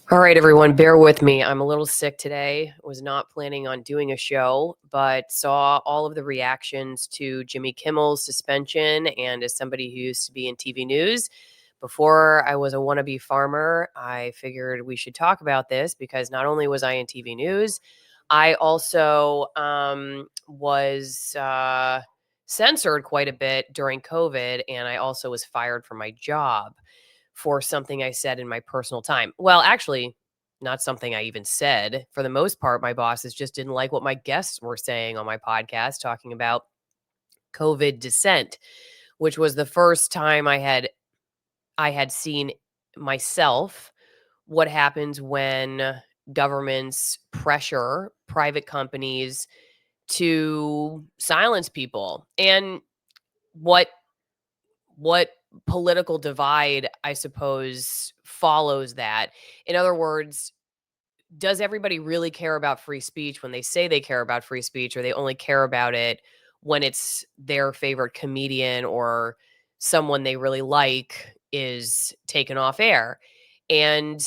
All right, everyone, bear with me. I'm a little sick today. Was not planning on doing a show, but saw all of the reactions to Jimmy Kimmel's suspension. And as somebody who used to be in TV news, before I was a wannabe farmer, I figured we should talk about this because not only was I in TV news, I also was censored quite a bit during COVID, and I also was fired from my job for something I said in my personal time. Well, actually, not something I even said. For the most part, my bosses just didn't like what my guests were saying on my podcast talking about COVID dissent, which was the first time I had seen myself what happens when governments pressure private companies to silence people. And what what political divide, I suppose, follows that. In other words, does everybody really care about free speech when they say they care about free speech, or they only care about it when it's their favorite comedian or someone they really like is taken off air? And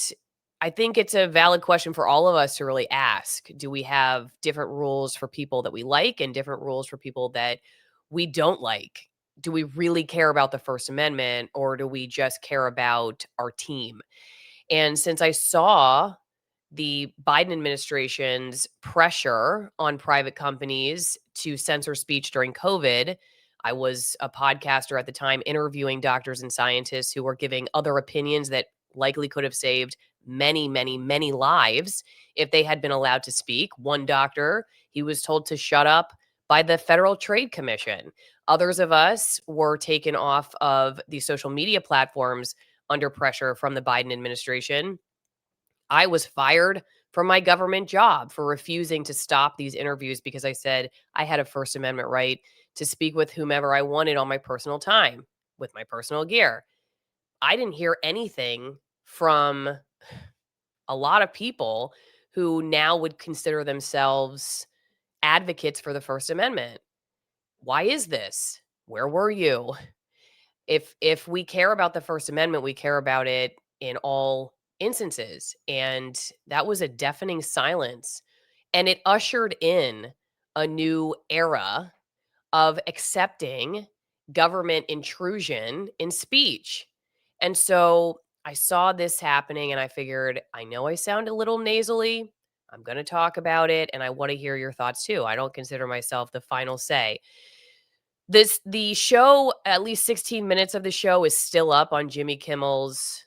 I think it's a valid question for all of us to really ask. Do we have different rules for people that we like and different rules for people that we don't like? Do we really care about the First Amendment, or do we just care about our team? And since I saw the Biden administration's pressure on private companies to censor speech during COVID, I was a podcaster at the time interviewing doctors and scientists who were giving other opinions that likely could have saved many, many, many lives if they had been allowed to speak. One doctor, he was told to shut up by the Federal Trade Commission. Others of us were taken off of the social media platforms under pressure from the Biden administration. I was fired from my government job for refusing to stop these interviews because I said I had a First Amendment right to speak with whomever I wanted on my personal time with my personal gear. I didn't hear anything from a lot of people who now would consider themselves advocates for the First Amendment. Why is this? Where were you? If we care about the First Amendment, we care about it in all instances. And that was a deafening silence. And it ushered in a new era of accepting government intrusion in speech. And so I saw this happening and I figured, I know I sound a little nasally. I'm going to talk about it and I want to hear your thoughts too. I don't consider myself the final say. The show, at least 16 minutes of the show is still up on Jimmy Kimmel's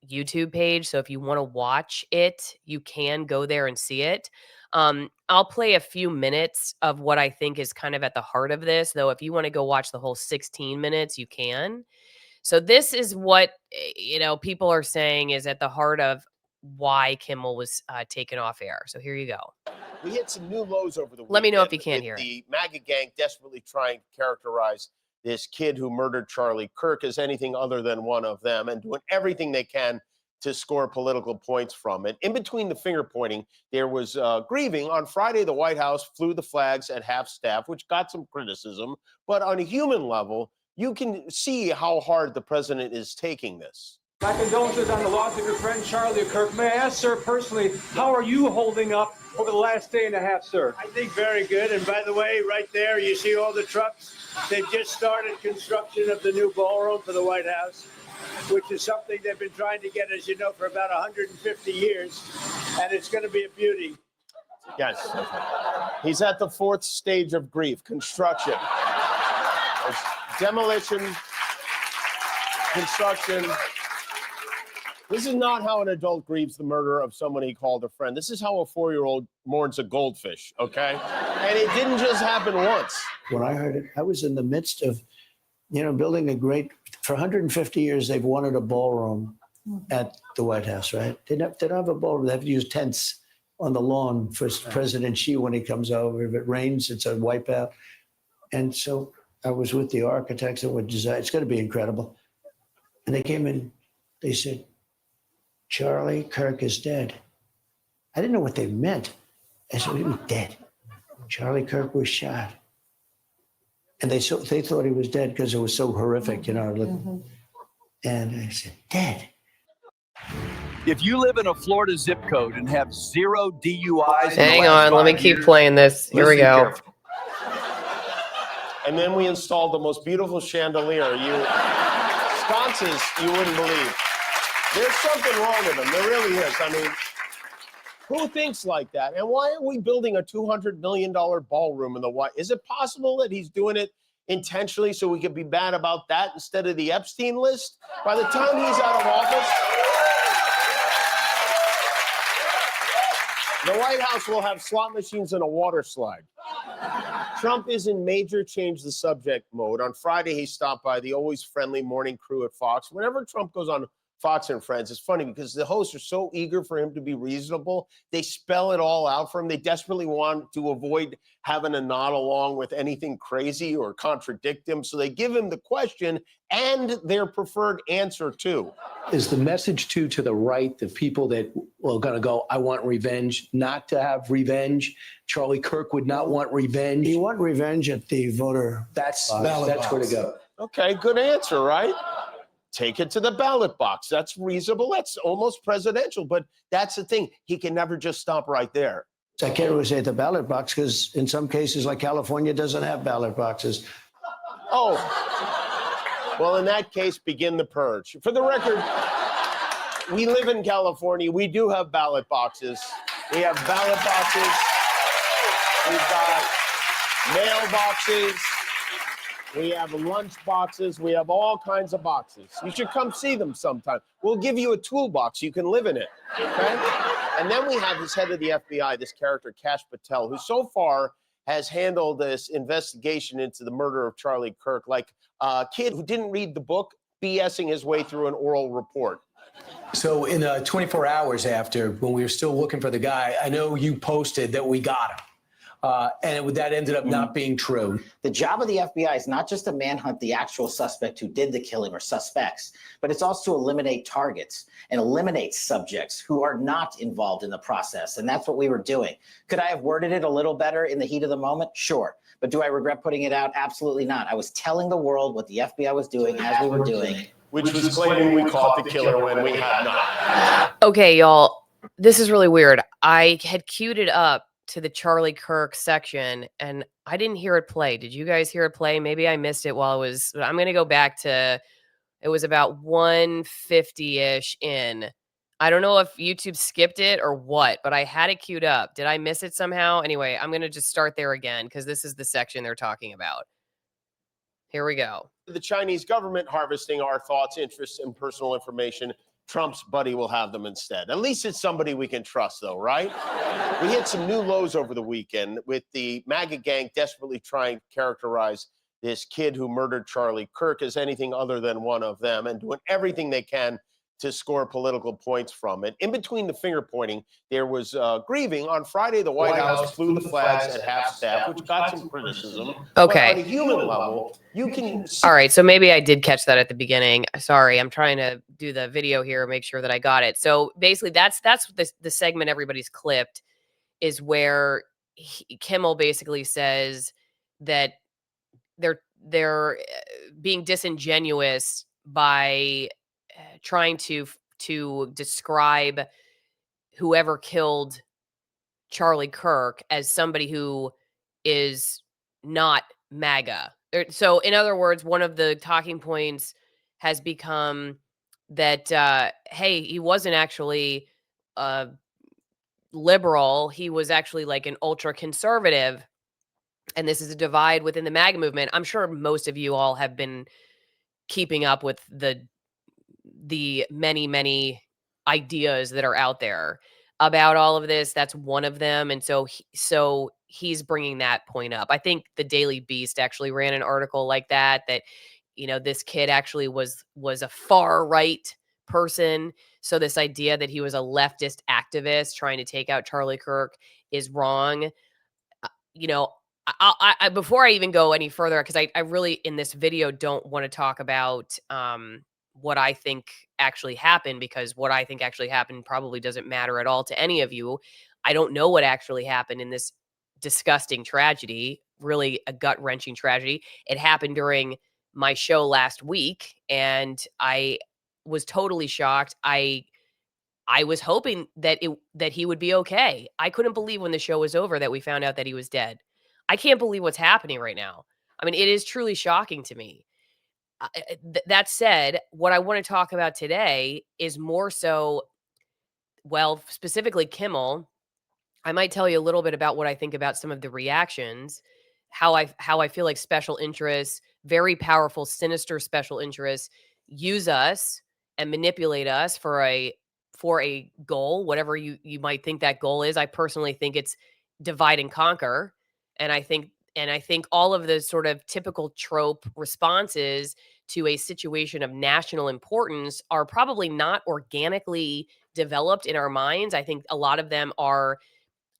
YouTube page, so if you wanna watch it, you can go there and see it. I'll play a few minutes of what I think is kind of at the heart of this, though if you wanna go watch the whole 16 minutes, you can. So this is what, people are saying is at the heart of why Kimmel was, taken off air. So here you go. We hit some new lows over the weekend. Let me know if you can't hear it. The MAGA gang desperately trying to characterize this kid who murdered Charlie Kirk as anything other than one of them and doing everything they can to score political points from it. In between the finger pointing, there was grieving. On Friday, the White House flew the flags at half staff, which got some criticism. But on a human level, you can see how hard the president is taking this. My condolences on the loss of your friend Charlie Kirk. May I ask, sir, personally, how are you holding up over the last day and a half, sir? I think very good. And by the way, right there, you see all the trucks. They've just started construction of the new ballroom for the White House, which is something they've been trying to get, as you know, for about 150 years. And it's going to be a beauty. Yes. He's at the fourth stage of grief, construction. There's demolition, construction. This is not how an adult grieves the murder of someone he called a friend. This is how a 4-year-old mourns a goldfish, okay? And it didn't just happen once. When I heard it, I was in the midst of, building a great, for 150 years, they've wanted a ballroom at the White House, right? They don't have a ballroom. They have to use tents on the lawn for President Xi when he comes over. If it rains, it's a wipeout. And so I was with the architects that would design. It's going to be incredible. And they came in, they said, Charlie Kirk is dead. I didn't know what they meant. I said, he was dead. Charlie Kirk was shot. And they thought he was dead because it was so horrific, And I said, dead. If you live in a Florida zip code and have 0 DUIs, Hang on, let me keep playing this. Here we go. And then we installed the most beautiful chandelier. Sconces, you wouldn't believe. There's something wrong with them. There really is. I mean, who thinks like that? And why are we building a $200 million ballroom in the White? Is it possible that he's doing it intentionally so we could be bad about that instead of the Epstein list? By the time he's out of office, the White House will have slot machines and a water slide. Trump is in major change the subject mode. On Friday, he stopped by the always friendly morning crew at Fox. Whenever Trump goes on Fox and Friends, it's funny because the hosts are so eager for him to be reasonable. They spell it all out for him. They desperately want to avoid having to nod along with anything crazy or contradict him. So they give him the question and their preferred answer too. Is the message to the right, the people that are going to go, I want revenge, not to have revenge? Charlie Kirk would not want revenge. You want revenge at the voter. That's where to go. Okay, good answer, right? Take it to the ballot box. That's reasonable. That's almost presidential. But that's the thing. He can never just stop right there. I can't really say at the ballot box because in some cases, like California, doesn't have ballot boxes. Oh, well, in that case, begin the purge. For the record, we live in California. We do have ballot boxes. We have ballot boxes. We've got mailboxes. We have lunch boxes. We have all kinds of boxes. You should come see them sometime. We'll give you a toolbox. You can live in it, okay? And then we have this head of the FBI, this character, Kash Patel, who so far has handled this investigation into the murder of Charlie Kirk like a kid who didn't read the book, BSing his way through an oral report. So in the 24 hours after, when we were still looking for the guy, I know you posted that we got him. That ended up not being true. The job of the FBI is not just to manhunt the actual suspect who did the killing or suspects, but it's also to eliminate targets and eliminate subjects who are not involved in the process. And that's what we were doing. Could I have worded it a little better in the heat of the moment? Sure. But do I regret putting it out? Absolutely not. I was telling the world what the FBI was doing as we were doing. Which was claiming we caught the killer when we had not. Okay, y'all, this is really weird. I had queued it up to the Charlie Kirk section and I didn't hear it play. Did you guys hear it play? Maybe I missed it while I'm going to go back to, it was about 150-ish in. I don't know if YouTube skipped it or what, but I had it queued up. Did I miss it somehow? Anyway, I'm going to just start there again because this is the section they're talking about. Here we go. The Chinese government harvesting our thoughts, interests, and personal information. Trump's buddy will have them instead. At least it's somebody we can trust, though, right? We hit some new lows over the weekend with the MAGA gang desperately trying to characterize this kid who murdered Charlie Kirk as anything other than one of them and doing everything they can to score political points from it. In between the finger pointing, there was grieving. On Friday, the White House flew the flags at half-staff, which got some criticism. Okay. But on a human level, you can... All right, so maybe I did catch that at the beginning. Sorry, I'm trying to do the video here, make sure that I got it. So basically, that's the segment everybody's clipped is where Kimmel basically says that they're being disingenuous by trying to describe whoever killed Charlie Kirk as somebody who is not MAGA. So in other words, one of the talking points has become that, hey, he wasn't actually liberal. He was actually like an ultra conservative. And this is a divide within the MAGA movement. I'm sure most of you all have been keeping up with the many ideas that are out there about all of this. That's one of them. And so he's bringing that point up. I think the Daily Beast actually ran an article like that, this kid actually was a far right person. So this idea that he was a leftist activist trying to take out Charlie Kirk is wrong. I before I even go any further, because I really in this video don't want to talk about what I think actually happened, because what I think actually happened probably doesn't matter at all to any of you. I don't know what actually happened in this disgusting tragedy, really a gut-wrenching tragedy. It happened during my show last week, and I was totally shocked. I I was hoping that he would be okay. I couldn't believe when the show was over that we found out that he was dead. I can't believe what's happening right now. I mean, it is truly shocking to me. That said, what I want to talk about today is more so, well, specifically Kimmel. I might tell you a little bit about what I think about some of the reactions, how I feel like special interests, very powerful, sinister special interests, use us and manipulate us for a goal, whatever you might think that goal is. I personally think it's divide and conquer, and I think all of the sort of typical trope responses to a situation of national importance are probably not organically developed in our minds. I think a lot of them are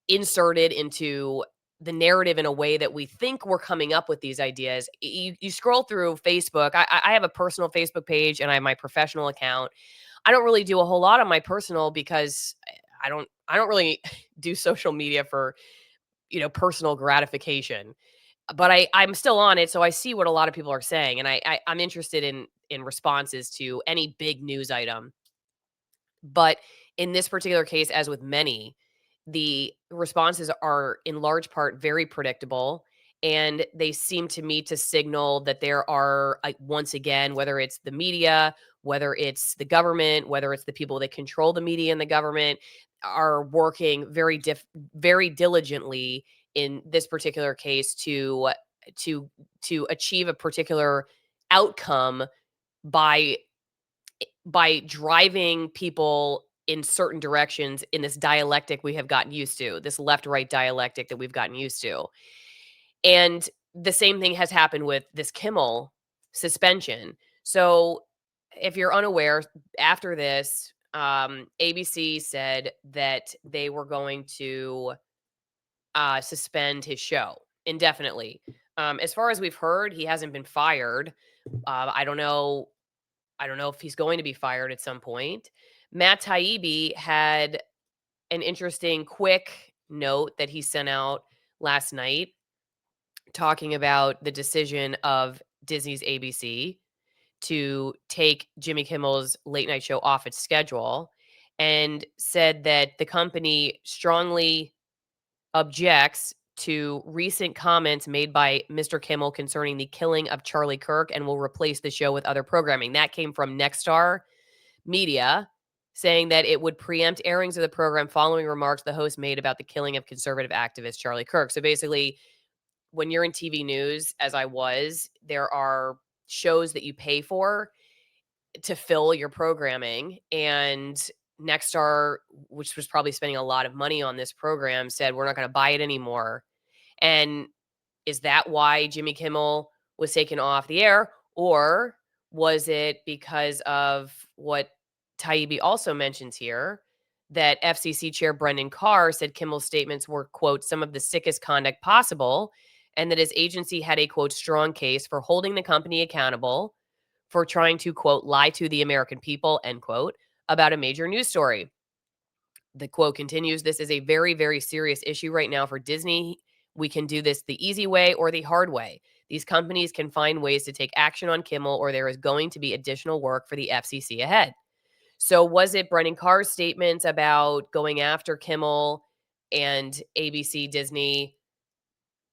inserted into the narrative in a way that we think we're coming up with these ideas. You scroll through Facebook. I have a personal Facebook page and I have my professional account. I don't really do a whole lot on my personal because I don't really do social media for, personal gratification. But I'm still on it, so I see what a lot of people are saying, and I'm interested in responses to any big news item. But in this particular case, as with many, the responses are in large part very predictable. And they seem to me to signal that there are, once again, whether it's the media, whether it's the government, whether it's the people that control the media and the government, are working very diligently in this particular case to to achieve a particular outcome by driving people in certain directions in this dialectic we have gotten used to, this left right dialectic that we've gotten used to. And the same thing has happened with this Kimmel suspension. So, if you're unaware, after this, ABC said that they were going to suspend his show indefinitely. As far as we've heard, he hasn't been fired. I don't know. I don't know if he's going to be fired at some point. Matt Taibbi had an interesting quick note that he sent out last night talking about the decision of Disney's ABC to take Jimmy Kimmel's late night show off its schedule, and said that the company strongly objects to recent comments made by Mr. Kimmel concerning the killing of Charlie Kirk and will replace the show with other programming. That came from Nexstar Media, saying that it would preempt airings of the program following remarks the host made about the killing of conservative activist Charlie Kirk. So basically, when you're in TV news, as I was, there are shows that you pay for to fill your programming. And Nexstar, which was probably spending a lot of money on this program, said, we're not going to buy it anymore. And is that why Jimmy Kimmel was taken off the air? Or was it because of what Taibbi also mentions here, that FCC Chair Brendan Carr said Kimmel's statements were, quote, some of the sickest conduct possible, and that his agency had a, quote, strong case for holding the company accountable for trying to, quote, lie to the American people, end quote, about a major news story. The quote continues, this is a very, very serious issue right now for Disney. We can do this the easy way or the hard way. These companies can find ways to take action on Kimmel, or there is going to be additional work for the FCC ahead. So was it Brendan Carr's statements about going after Kimmel and ABC, Disney,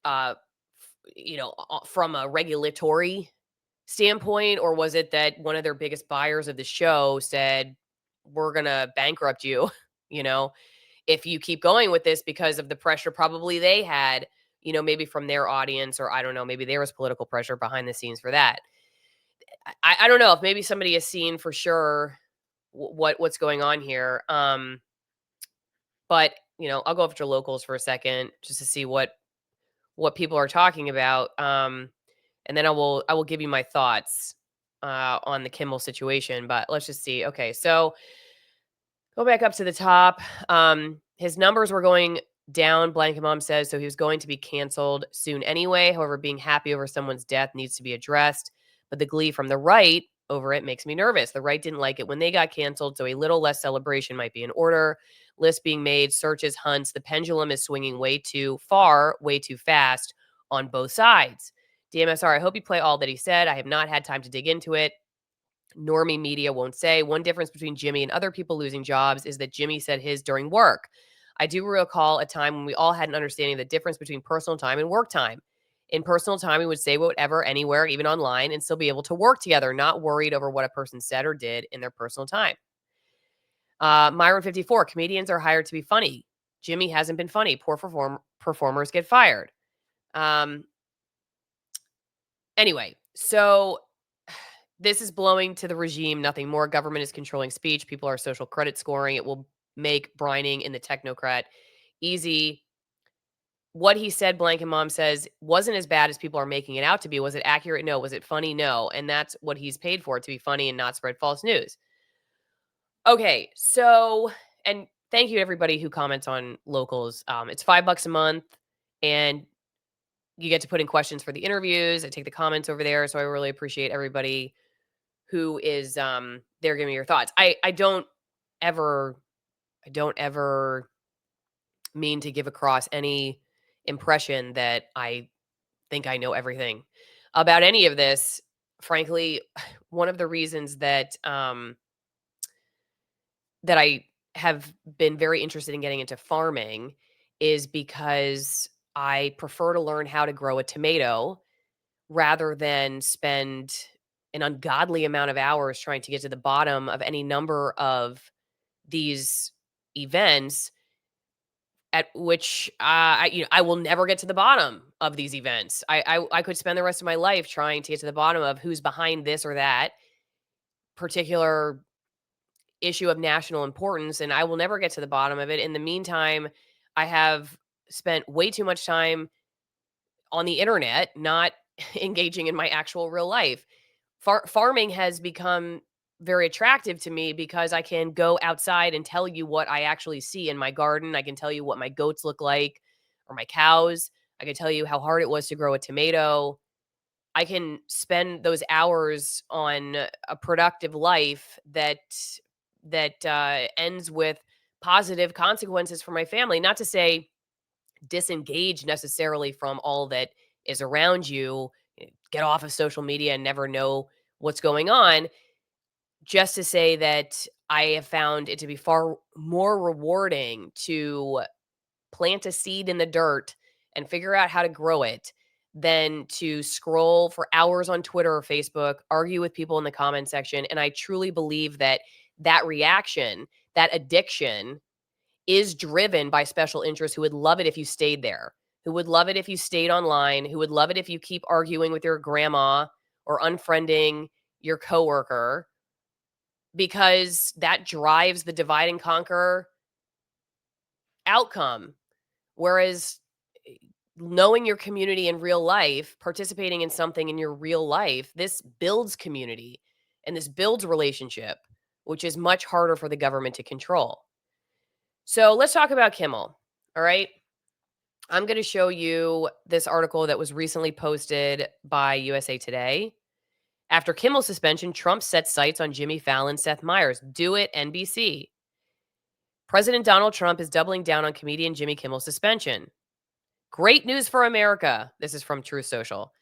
from a regulatory standpoint, or was it that one of their biggest buyers of the show said, we're going to bankrupt you, if you keep going with this, because of the pressure probably they had, maybe from their audience, or I don't know, maybe there was political pressure behind the scenes for that. I don't know if maybe somebody has seen for sure what's going on here. But I'll go after locals for a second just to see what people are talking about. And then I will give you my thoughts on the Kimmel situation. But let's just see. Okay, so go back up to the top. His numbers were going down, Blanket Mom says, so he was going to be canceled soon anyway. However, being happy over someone's death needs to be addressed. But the glee from the right over it makes me nervous. The right didn't like it when they got canceled, so a little less celebration might be in order. Lists being made, searches, hunts. The pendulum is swinging way too far, way too fast on both sides. DMSR, I hope you play all that he said. I have not had time to dig into it. Normie media won't say. One difference between Jimmy and other people losing jobs is that Jimmy said his during work. I do recall a time when we all had an understanding of the difference between personal time and work time. In personal time, we would say whatever, anywhere, even online, and still be able to work together, not worried over what a person said or did in their personal time. Myron 54, comedians are hired to be funny. Jimmy hasn't been funny. Poor performers get fired. Anyway, so this is blowing to the regime. Nothing more. Government is controlling speech. People are social credit scoring. It will make brining in the technocrat easy. What he said, Blank and Mom says, wasn't as bad as people are making it out to be. Was it accurate? No. Was it funny? No. And that's what he's paid for, to be funny and not spread false news. Okay, so, and thank you to everybody who comments on Locals. It's $5 a month, and you get to put in questions for the interviews. I take the comments over there, so I really appreciate everybody who is there giving me your thoughts. I don't ever mean to give across any impression that I think I know everything about any of this. Frankly, one of the reasons that that I have been very interested in getting into farming is because I prefer to learn how to grow a tomato rather than spend an ungodly amount of hours trying to get to the bottom of any number of these events at which I will never get to the bottom of these events. I could spend the rest of my life trying to get to the bottom of who's behind this or that particular issue of national importance, and I will never get to the bottom of it. In the meantime, I have spent way too much time on the internet, not engaging in my actual real life. Farming has become very attractive to me because I can go outside and tell you what I actually see in my garden. I can tell you what my goats look like or my cows. I can tell you how hard it was to grow a tomato. I can spend those hours on a productive life that ends with positive consequences for my family. Not to say disengage necessarily from all that is around you, get off of social media and never know what's going on. Just to say that I have found it to be far more rewarding to plant a seed in the dirt and figure out how to grow it than to scroll for hours on Twitter or Facebook, argue with people in the comment section. And I truly believe that that reaction, that addiction is driven by special interests who would love it if you stayed there, who would love it if you stayed online, who would love it if you keep arguing with your grandma or unfriending your coworker, because that drives the divide and conquer outcome. Whereas knowing your community in real life, participating in something in your real life, this builds community and this builds relationship, which is much harder for the government to control. So let's talk about Kimmel. All right. I'm going to show you this article that was recently posted by USA Today. After Kimmel's suspension, Trump sets sights on Jimmy Fallon, Seth Meyers. Do it, NBC. President Donald Trump is doubling down on comedian Jimmy Kimmel's suspension. Great news for America. This is from Truth Social.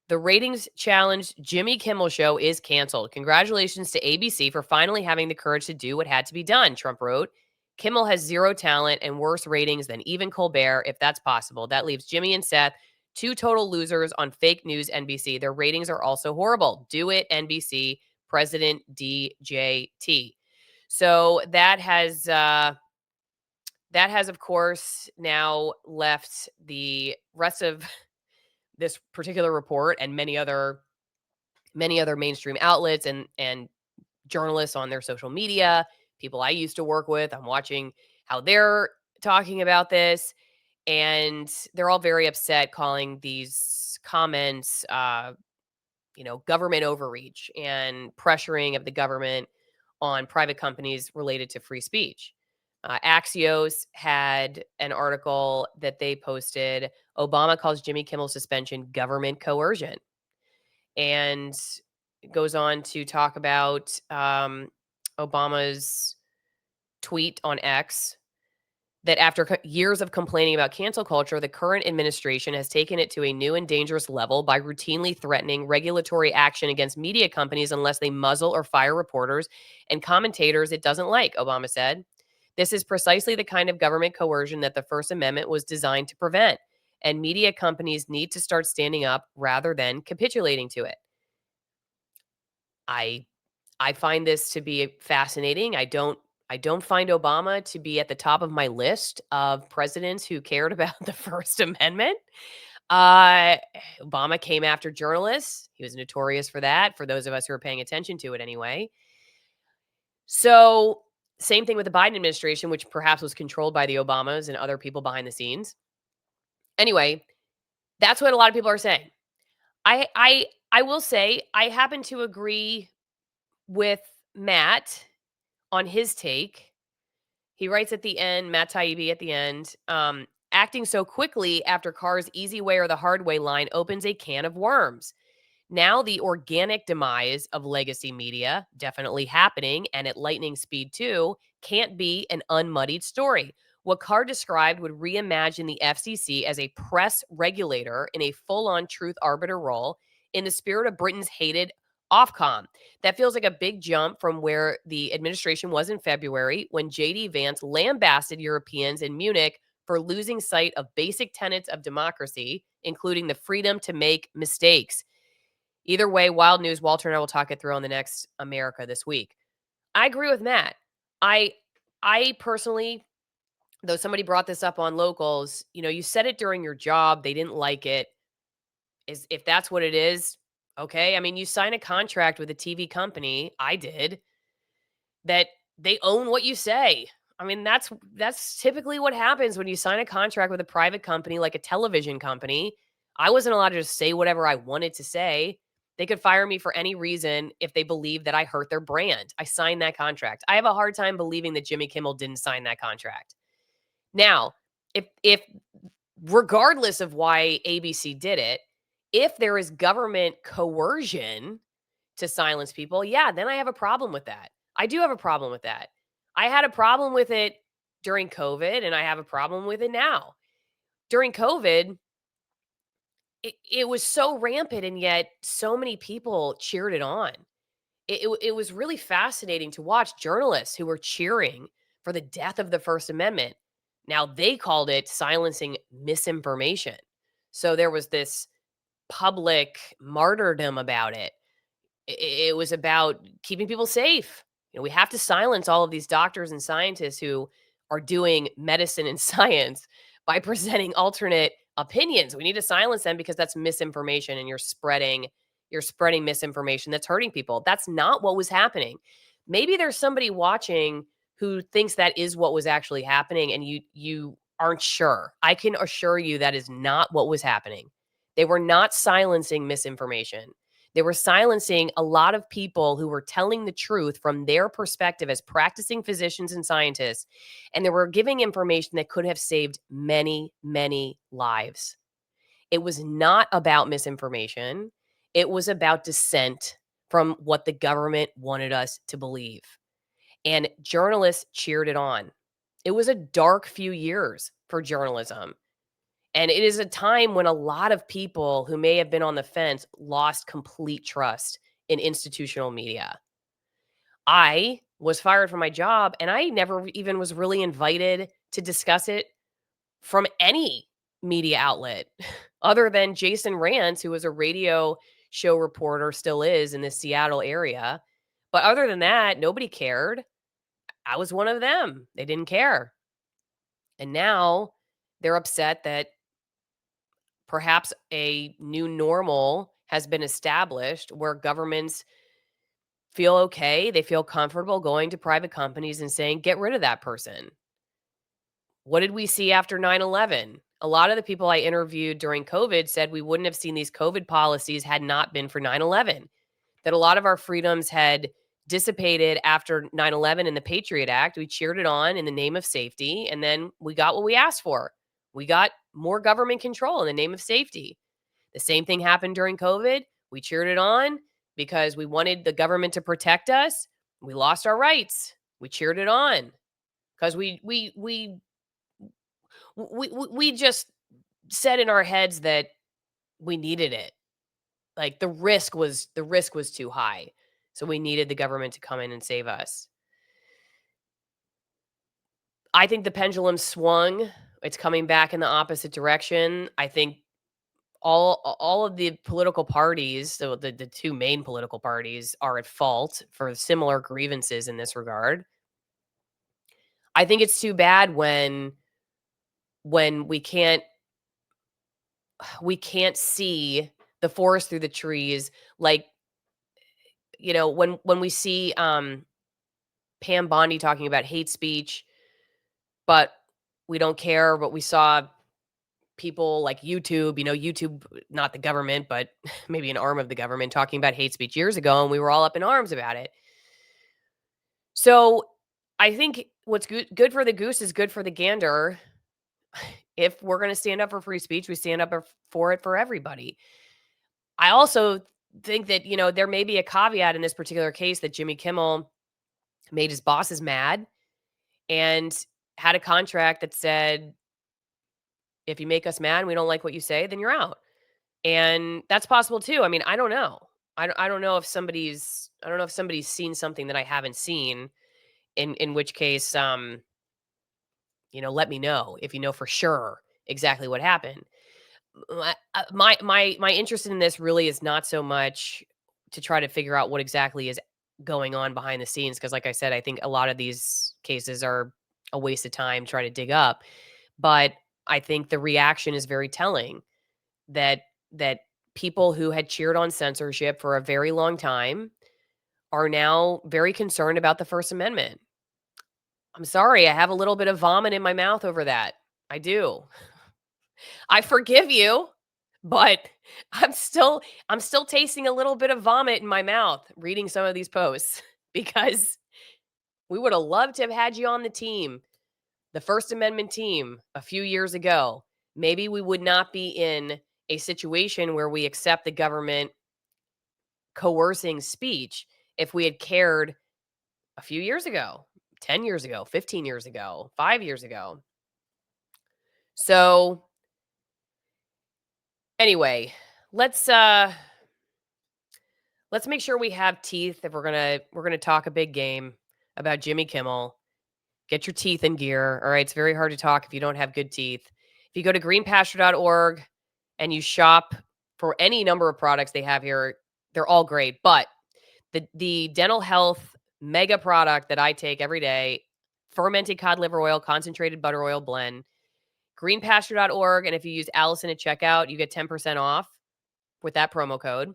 The ratings challenged Jimmy Kimmel show is canceled. Congratulations to ABC for finally having the courage to do what had to be done, Trump wrote. Kimmel has zero talent and worse ratings than even Colbert, if that's possible. That leaves Jimmy and Seth, two total losers on fake news NBC. Their ratings are also horrible. Do it, NBC, President DJT. So that has, of course, now left the rest of this particular report and many other mainstream outlets and journalists on their social media, people I used to work with. I'm watching how they're talking about this, and they're all very upset, calling these comments, government overreach and pressuring of the government on private companies related to free speech. Axios had an article that they posted. Obama calls Jimmy Kimmel's suspension government coercion, and goes on to talk about Obama's tweet on X that after years of complaining about cancel culture, the current administration has taken it to a new and dangerous level by routinely threatening regulatory action against media companies unless they muzzle or fire reporters and commentators it doesn't like, Obama said. This is precisely the kind of government coercion that the First Amendment was designed to prevent, and media companies need to start standing up rather than capitulating to it. I find this to be fascinating. I don't find Obama to be at the top of my list of presidents who cared about the First Amendment. Uh, Obama came after journalists. He was notorious for that, for those of us who are paying attention to it anyway. So, same thing with the Biden administration, which perhaps was controlled by the Obamas and other people behind the scenes. Anyway, that's what a lot of people are saying. I will say I happen to agree with Matt on his take. He writes at the end, Matt Taibbi at the end, acting so quickly after Carr's easy way or the hard way line opens a can of worms. Now, the organic demise of legacy media, definitely happening and at lightning speed too, can't be an unmuddied story. What Carr described would reimagine the FCC as a press regulator in a full on truth arbiter role in the spirit of Britain's hated Ofcom. That feels like a big jump from where the administration was in February when J.D. Vance lambasted Europeans in Munich for losing sight of basic tenets of democracy, including the freedom to make mistakes. Either way, wild news. Walter and I will talk it through on the next America This Week. I agree with Matt. I personally, though somebody brought this up on Locals, you said it during your job, they didn't like it. If that's what it is, okay. I mean, you sign a contract with a TV company, I did, that they own what you say. I mean, that's typically what happens when you sign a contract with a private company like a television company. I wasn't allowed to just say whatever I wanted to say. They could fire me for any reason if they believe that I hurt their brand. I signed that contract. I have a hard time believing that Jimmy Kimmel didn't sign that contract. Now, if regardless of why ABC did it, if there is government coercion to silence people, yeah, then I have a problem with that. I do have a problem with that. I had a problem with it during COVID, and I have a problem with it now. During COVID, it was so rampant, and yet so many people cheered it on. It was really fascinating to watch journalists who were cheering for the death of the First Amendment. Now, they called it silencing misinformation. So there was this public martyrdom about it. It was about keeping people safe. We have to silence all of these doctors and scientists who are doing medicine and science by presenting alternate opinions. We need to silence them because that's misinformation, and you're spreading misinformation that's hurting people. That's not what was happening. Maybe there's somebody watching who thinks that is what was actually happening, and you aren't sure. I can assure you that is not what was happening. They were not silencing misinformation. They were silencing a lot of people who were telling the truth from their perspective as practicing physicians and scientists. And they were giving information that could have saved many, many lives. It was not about misinformation. It was about dissent from what the government wanted us to believe. And journalists cheered it on. It was a dark few years for journalism. And it is a time when a lot of people who may have been on the fence lost complete trust in institutional media. I was fired from my job, and I never even was really invited to discuss it from any media outlet other than Jason Rantz, who was a radio show reporter, still is in the Seattle area. But other than that, nobody cared. I was one of them. They didn't care. And now they're upset that perhaps a new normal has been established where governments feel okay. They feel comfortable going to private companies and saying, get rid of that person. What did we see after 9/11? A lot of the people I interviewed during COVID said we wouldn't have seen these COVID policies had not been for 9/11, that a lot of our freedoms had dissipated after 9/11 and the Patriot Act. We cheered it on in the name of safety, and then we got what we asked for. We got more government control in the name of safety. The same thing happened during COVID. We cheered it on because we wanted the government to protect us. We lost our rights. We cheered it on because we We just said in our heads that we needed it. Like the risk was too high. So we needed the government to come in and save us. I think the pendulum swung. It's coming back in the opposite direction. I think all of the political parties, so the two main political parties, are at fault for similar grievances in this regard. I think it's too bad when we can't see the forest through the trees. Like, when we see Pam Bondi talking about hate speech, but we don't care. But we saw people like YouTube, YouTube, not the government, but maybe an arm of the government, talking about hate speech years ago, and we were all up in arms about it. So I think what's good for the goose is good for the gander. If we're going to stand up for free speech, we stand up for it for everybody. I also think that, there may be a caveat in this particular case that Jimmy Kimmel made his bosses mad and had a contract that said, if you make us mad and we don't like what you say, then you're out. And that's possible too. I mean, I don't know. I don't know if somebody's seen something that I haven't seen, in which case, let me know if you know for sure exactly what happened. My interest in this really is not so much to try to figure out what exactly is going on behind the scenes, because like I said, I think a lot of these cases are a waste of time trying to dig up. But I think the reaction is very telling that people who had cheered on censorship for a very long time are now very concerned about the First Amendment. I'm sorry, I have a little bit of vomit in my mouth over that. I do. I forgive you, but I'm still tasting a little bit of vomit in my mouth reading some of these posts, because we would have loved to have had you on the team, the First Amendment team, a few years ago. Maybe we would not be in a situation where we accept the government coercing speech if we had cared a few years ago, 10 years ago, 15 years ago, 5 years ago. So anyway, let's make sure we have teeth if we're going to talk a big game about Jimmy Kimmel. Get your teeth in gear. All right, it's very hard to talk if you don't have good teeth. If you go to greenpasture.org and you shop for any number of products they have here, they're all great, but the dental health mega product that I take every day, fermented cod liver oil, concentrated butter oil blend, greenpasture.org. And if you use Allison at checkout, you get 10% off with that promo code.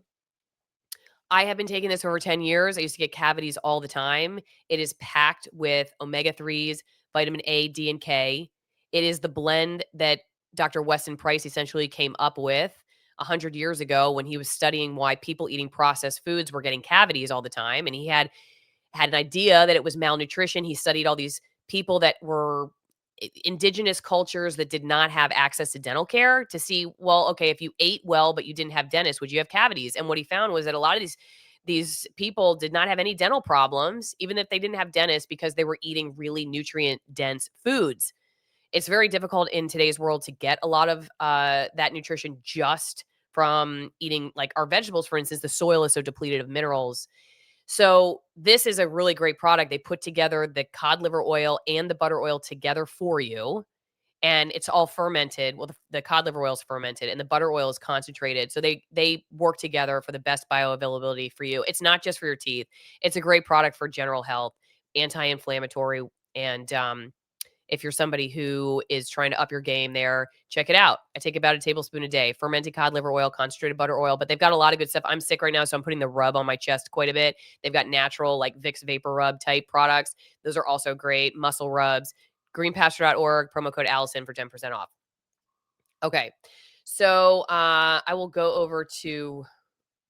I have been taking this over 10 years. I used to get cavities all the time. It is packed with omega-3s, vitamin A, D, and K. It is the blend that Dr. Weston Price essentially came up with 100 years ago when he was studying why people eating processed foods were getting cavities all the time. And he had an idea that it was malnutrition. He studied all these people that were indigenous cultures that did not have access to dental care to see, well, okay, if you ate well but you didn't have dentists, would you have cavities? And what he found was that a lot of these people did not have any dental problems, even if they didn't have dentists, because they were eating really nutrient dense foods. It's very difficult in today's world to get a lot of that nutrition just from eating, like our vegetables, for instance. The soil is so depleted of minerals. So this is a really great product. They put together the cod liver oil and the butter oil together for you. And it's all fermented. Well, the cod liver oil is fermented and the butter oil is concentrated. So they work together for the best bioavailability for you. It's not just for your teeth. It's a great product for general health, anti-inflammatory. And if you're somebody who is trying to up your game there, check it out. I take about a tablespoon a day, fermented cod liver oil, concentrated butter oil, but they've got a lot of good stuff. I'm sick right now, so I'm putting the rub on my chest quite a bit. They've got natural, like Vicks Vapor Rub type products. Those are also great. Muscle rubs. Greenpasture.org, promo code Allison for 10% off. Okay. So I will go over to,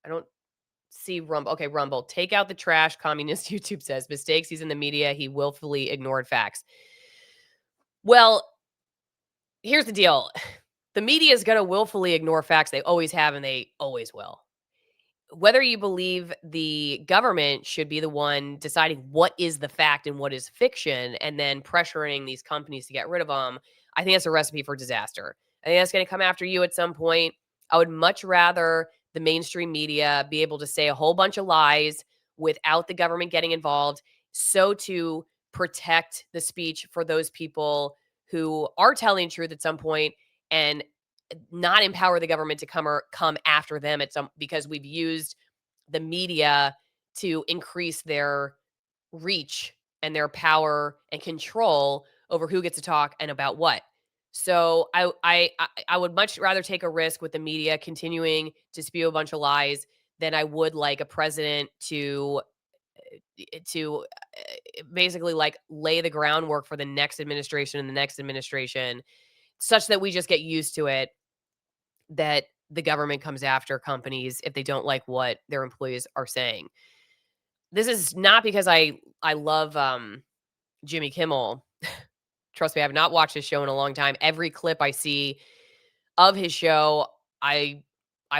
I don't see Rumble. Okay, Rumble. Take out the trash, communist YouTube says. Mistakes. He's in the media. He willfully ignored facts. Well, here's the deal. The media is going to willfully ignore facts. They always have, and they always will. whether you believe the government should be the one deciding what is the fact and what is fiction and then pressuring these companies to get rid of them, I think that's a recipe for disaster. I think that's going to come after you at some point. I would much rather the mainstream media be able to say a whole bunch of lies without the government getting involved, so to protect the speech for those people who are telling truth at some point, and not empower the government to come after them at some, because we've used the media to increase their reach and their power and control over who gets to talk and about what. So I would much rather take a risk with the media continuing to spew a bunch of lies than I would like a president to basically like lay the groundwork for the next administration and the next administration, such that we just get used to it, that the government comes after companies if they don't like what their employees are saying. This is not because I love Jimmy Kimmel. Trust me, I've not watched his show in a long time. Every clip I see of his show, I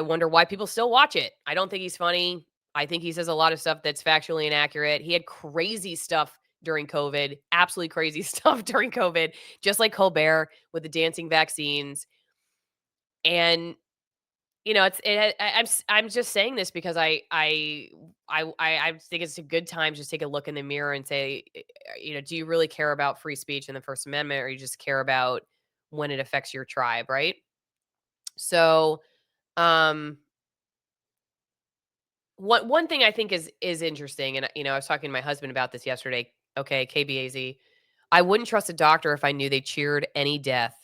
wonder why people still watch it. I don't think he's funny. I think he says a lot of stuff that's factually inaccurate. He had crazy stuff during COVID, absolutely crazy stuff during COVID, just like Colbert with the dancing vaccines. And I'm just saying this because I think it's a good time to just take a look in the mirror and say, do you really care about free speech and the First Amendment, or you just care about when it affects your tribe, right? So, um, one thing I think is interesting, and I was talking to my husband about this yesterday. Okay, KBAZ, I wouldn't trust a doctor if I knew they cheered any death.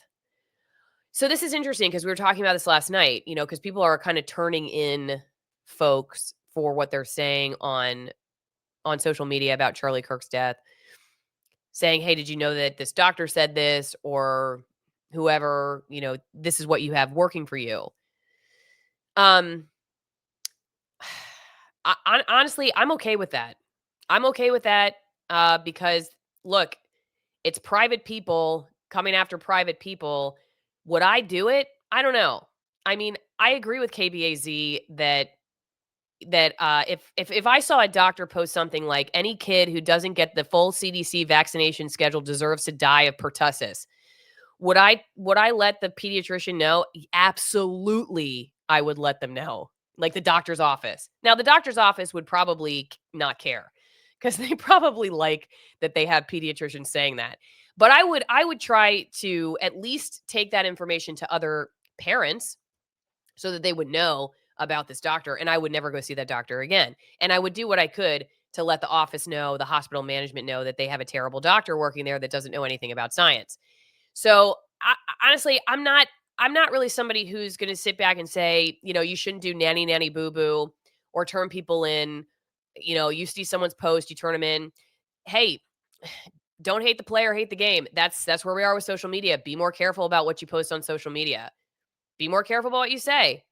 So this is interesting because we were talking about this last night, because people are kind of turning in folks for what they're saying on social media about Charlie Kirk's death, saying, "Hey, did you know that this doctor said this?" Or whoever, this is what you have working for you. Um, honestly, I'm okay with that. I'm okay with that because look, it's private people coming after private people. Would I do it? I don't know. I mean, I agree with KBAZ that if I saw a doctor post something like, any kid who doesn't get the full CDC vaccination schedule deserves to die of pertussis, would I let the pediatrician know? Absolutely, I would let them know. Like the doctor's office. Now, the doctor's office would probably not care because they probably like that they have pediatricians saying that. But I would try to at least take that information to other parents so that they would know about this doctor, and I would never go see that doctor again. And I would do what I could to let the office know, the hospital management know, that they have a terrible doctor working there that doesn't know anything about science. So honestly, I'm not really somebody who's going to sit back and say, you shouldn't do nanny nanny boo boo or turn people in. You see someone's post, you turn them in. Hey, don't hate the player, hate the game. That's where we are with social media. Be more careful about what you post on social media. Be more careful about what you say,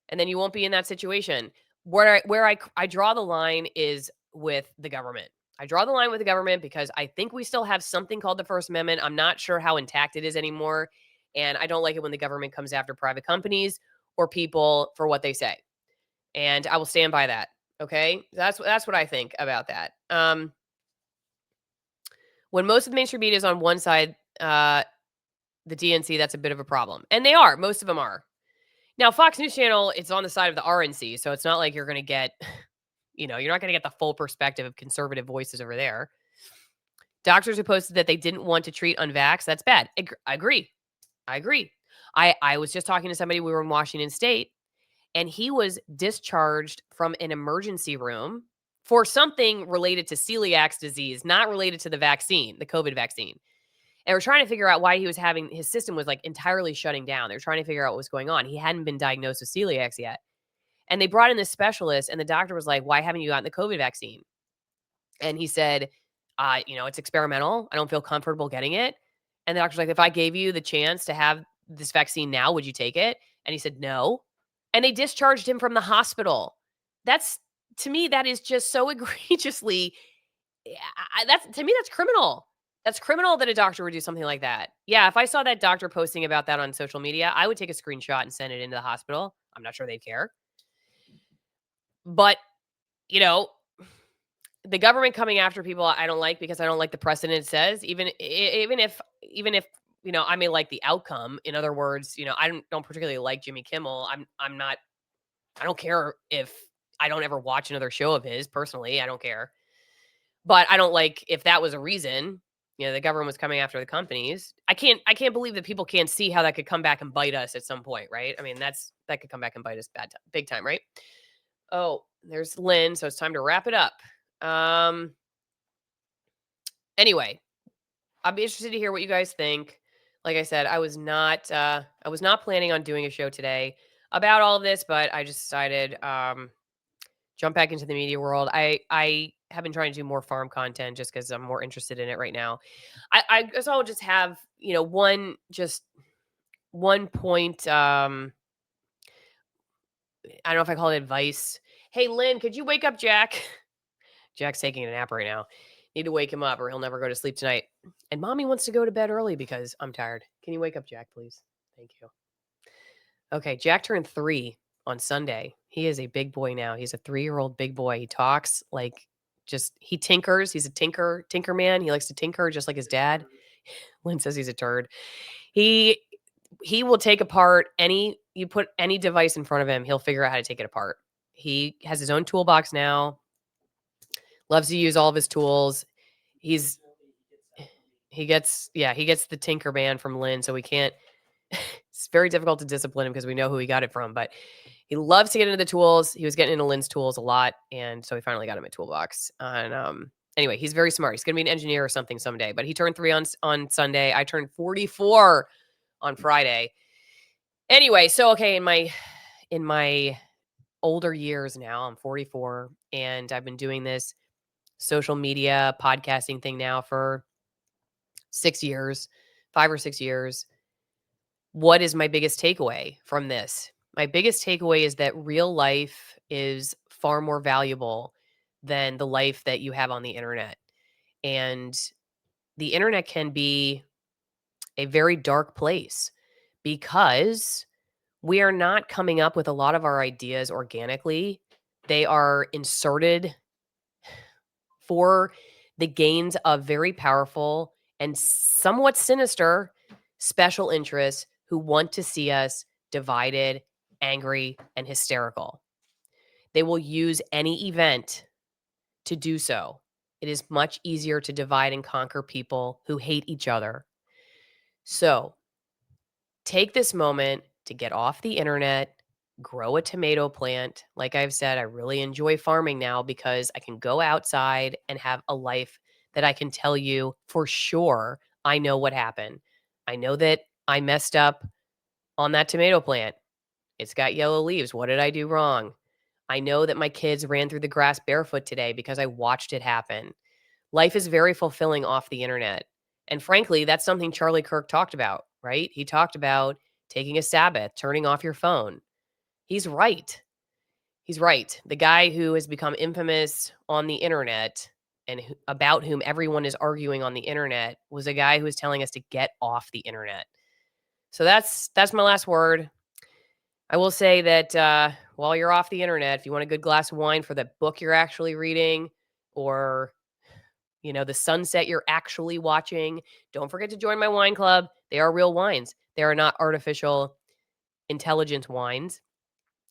and then you won't be in that situation. Where I draw the line is with the government. I draw the line with the government because I think we still have something called the First Amendment. I'm not sure how intact it is anymore. And I don't like it when the government comes after private companies or people for what they say. And I will stand by that. Okay. That's what I think about that. When most of the mainstream media is on one side, the DNC, that's a bit of a problem. And they are. Most of them are. Now, Fox News Channel, it's on the side of the RNC. So it's not like you're going to get, you're not going to get the full perspective of conservative voices over there. Doctors who posted that they didn't want to treat unvaxxed, that's bad. I agree. I was just talking to somebody, we were in Washington State, and he was discharged from an emergency room for something related to celiac disease, not related to the vaccine, the COVID vaccine. And we're trying to figure out why his system was like entirely shutting down. They're trying to figure out what was going on. He hadn't been diagnosed with celiac yet. And they brought in this specialist, and the doctor was like, "Why haven't you gotten the COVID vaccine?" And he said, it's experimental. I don't feel comfortable getting it. And the doctor's like, "If I gave you the chance to have this vaccine now, would you take it?" And he said, "No." And they discharged him from the hospital. To me, that is just so egregiously, to me, that's criminal. That's criminal that a doctor would do something like that. Yeah, if I saw that doctor posting about that on social media, I would take a screenshot and send it into the hospital. I'm not sure they'd care. But, you know, the government coming after people I don't like because I don't like the precedent it says, even if I may like the outcome. In other words, I don't particularly like Jimmy Kimmel. I'm not I don't care if I don't ever watch another show of his personally. I don't care. But I don't like if that was a reason, the government was coming after the companies. I can't believe that people can't see how that could come back and bite us at some point, right? I mean, that could come back and bite us big time, right? Oh, there's Lynn, so it's time to wrap it up. Um anyway, I'll be interested to hear what you guys think. Like I said, I was not planning on doing a show today about all of this, but I just decided jump back into the media world. I have been trying to do more farm content just because I'm more interested in it right now. I guess I'll just have one point. I don't know if I call it advice. Hey Lynn, could you wake up Jack? Jack's taking a nap right now. Need to wake him up or he'll never go to sleep tonight. And mommy wants to go to bed early because I'm tired. Can you wake up Jack, please? Thank you. Okay, Jack turned 3 on Sunday. He is a big boy now. He's a 3-year-old big boy. He talks like he tinkers. He's a tinker man. He likes to tinker just like his dad. Lynn says he's a turd. He will take apart you put any device in front of him, he'll figure out how to take it apart. He has his own toolbox now. Loves to use all of his tools. He gets the tinker man from Lynn, so we can't it's very difficult to discipline him because we know who he got it from, but he loves to get into the tools. He was getting into Lynn's tools a lot, and so we finally got him a toolbox. And anyway, he's very smart. He's going to be an engineer or something someday. But he turned 3 on Sunday. I turned 44 on Friday. Anyway, so okay, in my older years now, I'm 44, and I've been doing this social media podcasting thing now for 6 years, 5 or 6 years. What is my biggest takeaway from this? My biggest takeaway is that real life is far more valuable than the life that you have on the internet. And the internet can be a very dark place because we are not coming up with a lot of our ideas organically. They are inserted for the gains of very powerful and somewhat sinister special interests who want to see us divided, angry, and hysterical. They will use any event to do so. It is much easier to divide and conquer people who hate each other. So take this moment to get off the internet, grow a tomato plant. Like I've said, I really enjoy farming now because I can go outside and have a life that I can tell you for sure I know what happened. I know that I messed up on that tomato plant. It's got yellow leaves. What did I do wrong? I know that my kids ran through the grass barefoot today because I watched it happen. Life is very fulfilling off the internet. And frankly, that's something Charlie Kirk talked about, right? He talked about taking a Sabbath, turning off your phone. He's right. He's right. The guy who has become infamous on the internet and about whom everyone is arguing on the internet was a guy who was telling us to get off the internet. So that's my last word. I will say that while you're off the internet, if you want a good glass of wine for the book you're actually reading or the sunset you're actually watching, don't forget to join my wine club. They are real wines. They are not artificial intelligent wines,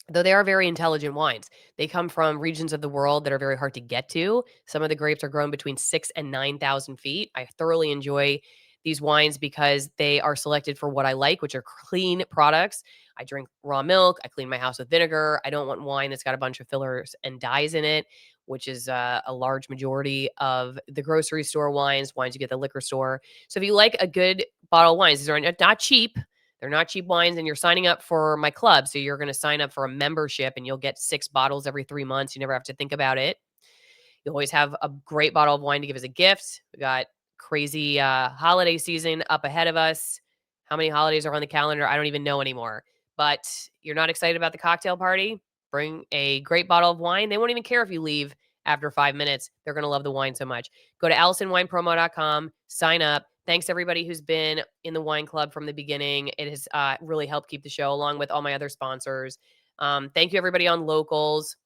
though they are very intelligent wines. They come from regions of the world that are very hard to get to. Some of the grapes are grown between 6,000 and 9,000 feet. I thoroughly enjoy these wines because they are selected for what I like, which are clean products. I drink raw milk. I clean my house with vinegar. I don't want wine that's got a bunch of fillers and dyes in it, which is a large majority of the grocery store wines you get at the liquor store. So if you like a good bottle of wines, these are not cheap. They're not cheap wines, and you're signing up for my club. So you're going to sign up for a membership and you'll get 6 bottles every 3 months. You never have to think about it. You always have a great bottle of wine to give as a gift. We got crazy holiday season up ahead of us. How many holidays are on the calendar? I don't even know anymore. But you're not excited about the cocktail party? Bring a great bottle of wine. They won't even care if you leave after 5 minutes. They're going to love the wine so much. Go to ALISONWinePromo.com, sign up. Thanks everybody who's been in the wine club from the beginning. It has really helped keep the show along with all my other sponsors. Thank you everybody on Locals.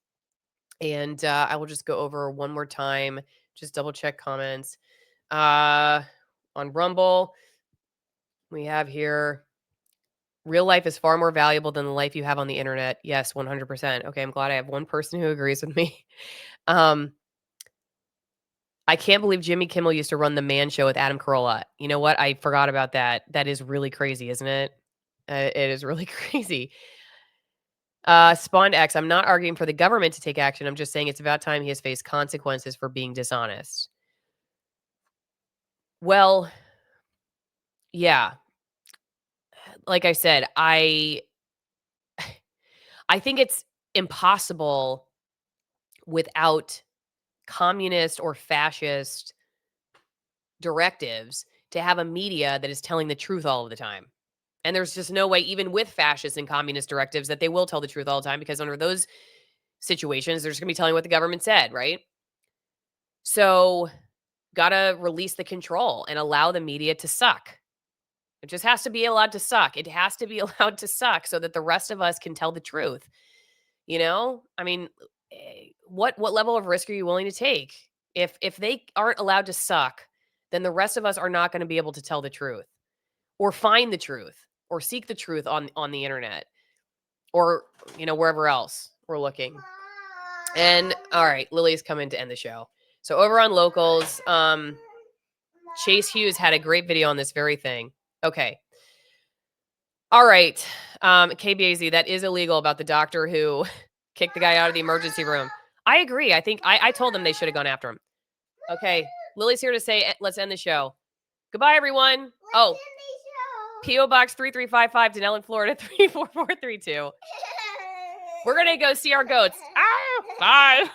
And I will just go over one more time, just double check comments. On Rumble, we have here, real life is far more valuable than the life you have on the internet. Yes, 100%. Okay, I'm glad I have one person who agrees with me. I can't believe Jimmy Kimmel used to run the Man Show with Adam Carolla. You know what? I forgot about that. That is really crazy, isn't it? It is really crazy. Spawned X, I'm not arguing for the government to take action. I'm just saying it's about time he has faced consequences for being dishonest. Well, yeah. Like I said, I think it's impossible without communist or fascist directives to have a media that is telling the truth all of the time. And there's just no way, even with fascist and communist directives, that they will tell the truth all the time, because under those situations, they're just going to be telling what the government said, right? So, gotta release the control and allow the media to suck. It just has to be allowed to suck. It has to be allowed to suck so that the rest of us can tell the truth. You know? I mean, what level of risk are you willing to take? If they aren't allowed to suck, then the rest of us are not going to be able to tell the truth or find the truth or seek the truth on the internet or, wherever else we're looking. And all right, Lily's coming to end the show. So over on Locals, Chase Hughes had a great video on this very thing. Okay. All right. KBAZ, that is illegal about the doctor who kicked the guy out of the emergency room. I agree. I think I told them they should have gone after him. Okay. Lily's here to say, let's end the show. Goodbye, everyone. Oh, P.O. Box 3355, Denellen, Florida 34432. We're going to go see our goats. Ah, bye.